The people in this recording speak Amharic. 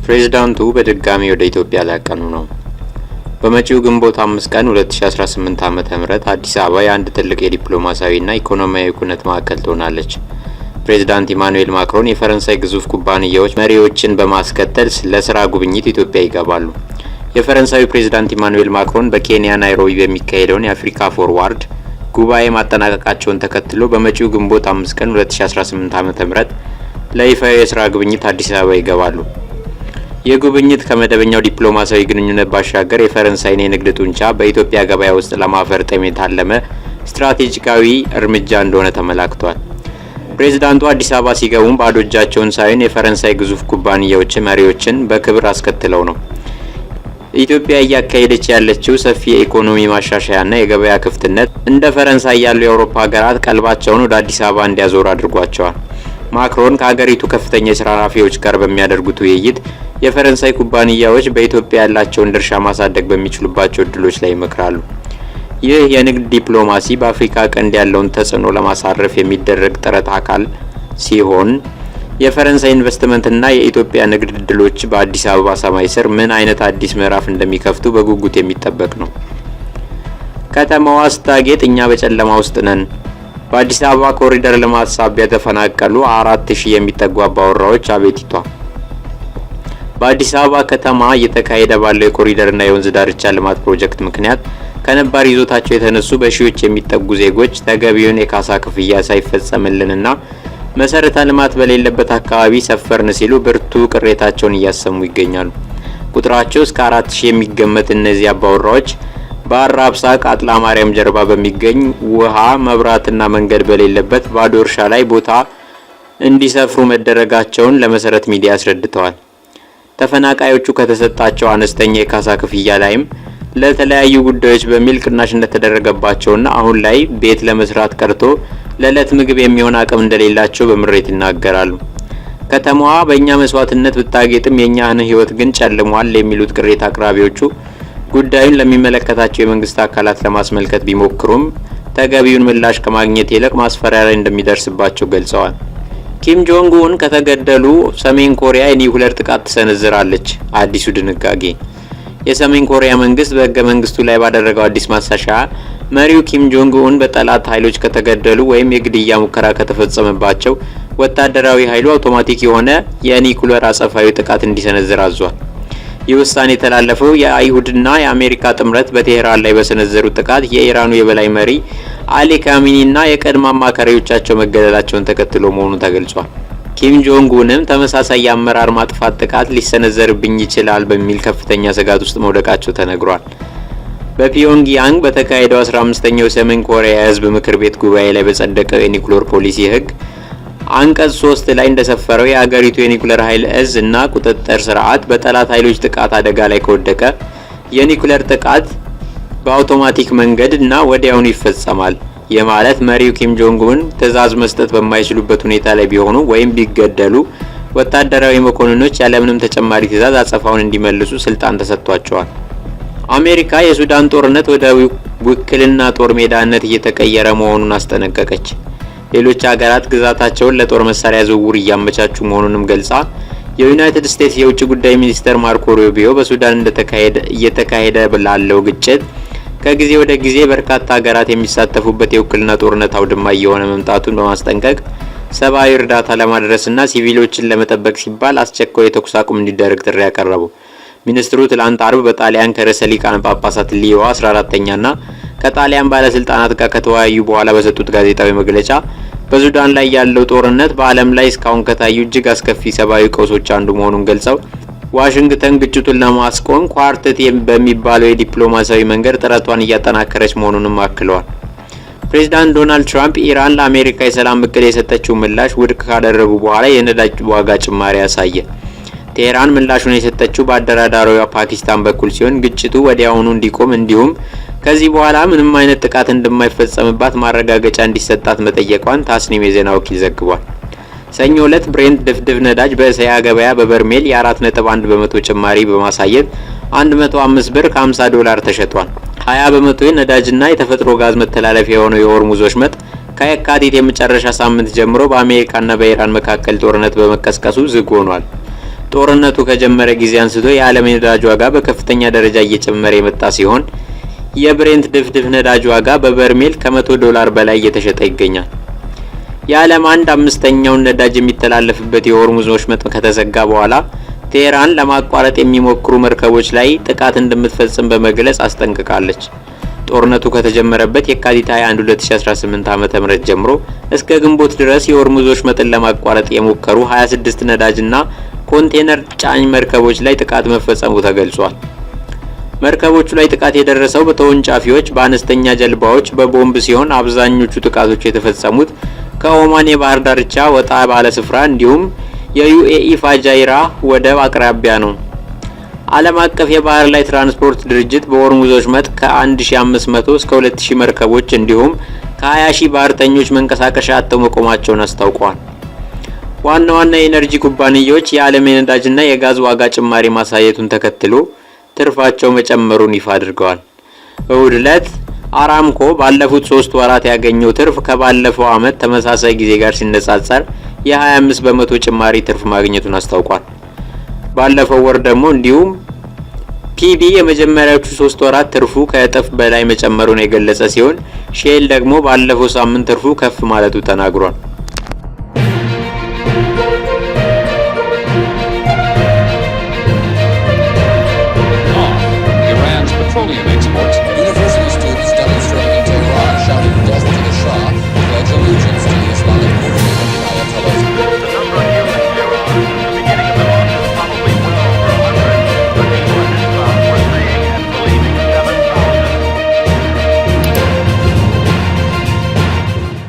ፕሬዝዳንቱ በድጋሚ ወደ ኢትዮጵያ ሊያቀኑ ነው። በመጪው ግንቦት 5 ቀን 2018 ዓ.ም አዲስ አበባ የአንድ ትልቅ የዲፕሎማሲያዊና ኢኮኖሚያዊ ኩነት ማዕከል ትሆናለች። ፕሬዝዳንት ኢማኑኤል ማክሮን የፈረንሳይ ግዙፍ ኩባንያዎች መሪዎችን በማስከተል ለስራ ጉብኝት ኢትዮጵያ ይገባሉ። የፈረንሳዩ ፕሬዝዳንት ኢማኑኤል ማክሮን በኬንያ ናይሮቢ በሚካሄደውን የአፍሪካ ፎርዋርድ ጉባኤ ማጠናቀቃቸውን ተከትሎ በመጪው ግንቦት 5 ቀን 2018 ዓ.ም ለይፋዊ የስራ ጉብኝት አዲስ አበባ ይገባሉ። የጉብኝት ከመደበኛው ዲፕሎማሲያዊ ግንኙነት ባሻገር የፈረንሳይን የንግድ ጡንቻ በኢትዮጵያ ገበያ ውስጥ ለማፈርጠም የታለመ ስትራቴጂካዊ እርምጃ እንደሆነ ተመላክቷል። ፕሬዝዳንቱ አዲስ አበባ ሲገቡም ባዶ እጃቸውን ሳይሆን የፈረንሳይ ግዙፍ ኩባንያዎች መሪዎችን በክብር አስከትለው ነው። ኢትዮጵያ እያካሄደች ያለችው ሰፊ የኢኮኖሚ ማሻሻያና የገበያ ክፍትነት እንደ ፈረንሳይ ያሉ የአውሮፓ ሀገራት ቀልባቸውን ወደ አዲስ አበባ እንዲያዞሩ አድርጓቸዋል። ማክሮን ከሀገሪቱ ከፍተኛ የስራ ኃላፊዎች ጋር በሚያደርጉት ውይይት የፈረንሳይ ኩባንያዎች በኢትዮጵያ ያላቸውን ድርሻ ማሳደግ በሚችሉባቸው እድሎች ላይ ይመክራሉ። ይህ የንግድ ዲፕሎማሲ በአፍሪካ ቀንድ ያለውን ተጽዕኖ ለማሳረፍ የሚደረግ ጥረት አካል ሲሆን የፈረንሳይ ኢንቨስትመንትና የኢትዮጵያ ንግድ እድሎች በአዲስ አበባ ሰማይ ስር ምን አይነት አዲስ ምዕራፍ እንደሚከፍቱ በጉጉት የሚጠበቅ ነው። ከተማዋ ስታጌጥ እኛ በጨለማ ውስጥ ነን። በአዲስ አበባ ኮሪደር ልማት ሳቢያ ተፈናቀሉ 4000 የሚጠጉ አባወራዎች አቤቲቷ። በአዲስ አበባ ከተማ እየተካሄደ ባለው የኮሪደርና የወንዝ ዳርቻ ልማት ፕሮጀክት ምክንያት ከነባር ይዞታቸው የተነሱ በሺዎች የሚጠጉ ዜጎች ተገቢውን የካሳ ክፍያ ሳይፈጸምልንና መሰረተ ልማት በሌለበት አካባቢ ሰፈርን ሲሉ ብርቱ ቅሬታቸውን እያሰሙ ይገኛሉ። ቁጥራቸው እስከ 4000 የሚገመት እነዚህ አባወራዎች በአራብሳ ቃጥላ ማርያም ጀርባ በሚገኝ ውሃ መብራትና መንገድ በሌለበት ባዶ እርሻ ላይ ቦታ እንዲሰፍሩ መደረጋቸውን ለመሰረት ሚዲያ አስረድተዋል። ተፈናቃዮቹ ከተሰጣቸው አነስተኛ የካሳ ክፍያ ላይም ለተለያዩ ጉዳዮች በሚል ቅናሽ እንደተደረገባቸውና አሁን ላይ ቤት ለመስራት ቀርቶ ለዕለት ምግብ የሚሆን አቅም እንደሌላቸው በምሬት ይናገራሉ። ከተማዋ በእኛ መስዋዕትነት ብታጌጥም የኛን ህይወት ግን ጨልሟል የሚሉት ቅሬታ አቅራቢዎቹ ጉዳዩን ለሚመለከታቸው የመንግስት አካላት ለማስመልከት ቢሞክሩም ተገቢውን ምላሽ ከማግኘት ይልቅ ማስፈራሪያ እንደሚደርስባቸው ገልጸዋል። ኪም ጆንግ ኡን ከተገደሉ ሰሜን ኮሪያ የኒውክሌር ጥቃት ትሰነዝራለች። አዲሱ ድንጋጌ የሰሜን ኮሪያ መንግስት በህገ መንግስቱ ላይ ባደረገው አዲስ ማሻሻያ መሪው ኪም ጆንግ ኡን በጠላት ኃይሎች ከተገደሉ ወይም የግድያ ሙከራ ከተፈጸመባቸው ወታደራዊ ኃይሉ አውቶማቲክ የሆነ የኒውክሌር አጸፋዊ ጥቃት እንዲሰነዝር አዟል። ይህ ውሳኔ የተላለፈው የአይሁድና የአሜሪካ ጥምረት በቴህራን ላይ በሰነዘሩት ጥቃት የኢራኑ የበላይ መሪ አሊ ካሚኒና የቀድሞ አማካሪዎቻቸው መገደላቸውን ተከትሎ መሆኑ ተገልጿል። ኪም ጆንግ ኡንም ተመሳሳይ የአመራር ማጥፋት ጥቃት ሊሰነዘርብኝ ይችላል በሚል ከፍተኛ ስጋት ውስጥ መውደቃቸው ተነግሯል። በፒዮንግያንግ በተካሄደው 15ኛው ሰሜን ኮሪያ የህዝብ ምክር ቤት ጉባኤ ላይ በጸደቀው የኒውክሌር ፖሊሲ ህግ አንቀጽ 3 ላይ እንደሰፈረው የሀገሪቱ የኒውክሌር ኃይል እዝ እና ቁጥጥር ስርዓት በጠላት ኃይሎች ጥቃት አደጋ ላይ ከወደቀ የኒውክሌር ጥቃት በአውቶማቲክ መንገድ እና ወዲያውኑ ይፈጸማል። የማለት መሪው ኪም ጆንግ ኡን ትዕዛዝ መስጠት በማይችሉበት ሁኔታ ላይ ቢሆኑ ወይም ቢገደሉ ወታደራዊ መኮንኖች ያለምንም ተጨማሪ ትዕዛዝ አጸፋውን እንዲመልሱ ስልጣን ተሰጥቷቸዋል። አሜሪካ የሱዳን ጦርነት ወደ ውክልና ጦር ሜዳነት እየተቀየረ መሆኑን አስጠነቀቀች። ሌሎች ሀገራት ግዛታቸውን ለጦር መሳሪያ ዝውውር እያመቻቹ መሆኑንም ገልጻ የዩናይትድ ስቴትስ የውጭ ጉዳይ ሚኒስተር ማርኮ ሩቢዮ በሱዳን እየተካሄደ ላለው ግጭት ከጊዜ ወደ ጊዜ በርካታ ሀገራት የሚሳተፉበት የውክልና ጦርነት አውድማ እየሆነ መምጣቱን በማስጠንቀቅ ሰብአዊ እርዳታ ለማድረስና ሲቪሎችን ለመጠበቅ ሲባል አስቸኳይ የተኩስ አቁም እንዲደረግ ጥሪ ያቀረቡ ሚኒስትሩ ትላንት አርብ በጣሊያን ከርዕሰ ሊቃነ ጳጳሳት ሊዮ 14ኛና ከጣሊያን ባለስልጣናት ጋር ከተወያዩ በኋላ በሰጡት ጋዜጣዊ መግለጫ በሱዳን ላይ ያለው ጦርነት በዓለም ላይ እስካሁን ከታዩ እጅግ አስከፊ ሰብአዊ ቀውሶች አንዱ መሆኑን ገልጸው ዋሽንግተን ግጭቱን ለማስቆም ኳርተት በሚባለው የዲፕሎማሲያዊ መንገድ ጥረቷን እያጠናከረች መሆኑንም አክለዋል። ፕሬዝዳንት ዶናልድ ትራምፕ ኢራን ለአሜሪካ የሰላም እቅድ የሰጠችው ምላሽ ውድቅ ካደረጉ በኋላ የነዳጅ ዋጋ ጭማሪ ያሳየ። ቴህራን ምላሹን የሰጠችው በአደራዳሪዋ ፓኪስታን በኩል ሲሆን ግጭቱ ወዲያውኑ እንዲቆም እንዲሁም ከዚህ በኋላ ምንም አይነት ጥቃት እንደማይፈጸምባት ማረጋገጫ እንዲሰጣት መጠየቋን ታስኒም የዜና ወኪል ዘግቧል። ሰኞ ዕለት ብሬንት ድፍድፍ ነዳጅ በእስያ ገበያ በበርሜል የ4.1 በመቶ ጭማሪ በማሳየት 105 ብር ከ50 $፣ ተሸጧል። 20 በመቶ ነዳጅና የተፈጥሮ ጋዝ መተላለፊያ የሆነው የሆርሙዝ ወሽመጥ ከየካቲት የመጨረሻ ሳምንት ጀምሮ በአሜሪካና በኢራን መካከል ጦርነት በመቀስቀሱ ዝግ ሆኗል። ጦርነቱ ከጀመረ ጊዜ አንስቶ የዓለም የነዳጅ ዋጋ በከፍተኛ ደረጃ እየጨመረ የመጣ ሲሆን የብሬንት ድፍድፍ ነዳጅ ዋጋ በበርሜል ከ$100 በላይ እየተሸጠ ይገኛል። የዓለም 1/5ኛውን ነዳጅ የሚተላለፍበት የሆርሙዝ ወሽመጥ ከተዘጋ በኋላ ቴህራን ለማቋረጥ የሚሞክሩ መርከቦች ላይ ጥቃት እንደምትፈጽም በመግለጽ አስጠንቅቃለች። ጦርነቱ ከተጀመረበት የካቲት 21 2018 ዓ.ም ጀምሮ እስከ ግንቦት ድረስ የሆርሙዝ ወሽመጥን ለማቋረጥ የሞከሩ 26 ነዳጅና ኮንቴነር ጫኝ መርከቦች ላይ ጥቃት መፈጸሙ ተገልጿል። መርከቦቹ ላይ ጥቃት የደረሰው በተወንጫፊዎች፣ በአነስተኛ ጀልባዎች፣ በቦምብ ሲሆን አብዛኞቹ ጥቃቶች የተፈጸሙት ከኦማን የባህር ዳርቻ ወጣ ባለ ስፍራ እንዲሁም የዩኤኢ ፋጃይራ ወደብ አቅራቢያ ነው። ዓለም አቀፍ የባህር ላይ ትራንስፖርት ድርጅት በሆርሙዝ ወሽመጥ ከ1500 እስከ 2000 መርከቦች እንዲሁም ከ20000 ባህርተኞች መንቀሳቀሻ አጥተው መቆማቸውን አስታውቀዋል። ዋና የኤነርጂ ኩባንያዎች የዓለም የነዳጅና የጋዝ ዋጋ ጭማሪ ማሳየቱን ተከትሎ ትርፋቸው መጨመሩን ይፋ አድርገዋል። እሁድ ዕለት አራምኮ ባለፉት 3 ወራት ያገኘው ትርፍ ከባለፈው ዓመት ተመሳሳይ ጊዜ ጋር ሲነጻጸር የ25% ጭማሪ ትርፍ ማግኘቱን አስታውቋል። ባለፈው ወር ደግሞ እንዲሁም ፒቢ የመጀመሪያዎቹ 3 ወራት ትርፉ ከእጥፍ በላይ መጨመሩን የገለጸ ሲሆን ሼል ደግሞ ባለፈው ሳምንት ትርፉ ከፍ ማለቱ ተናግሯል።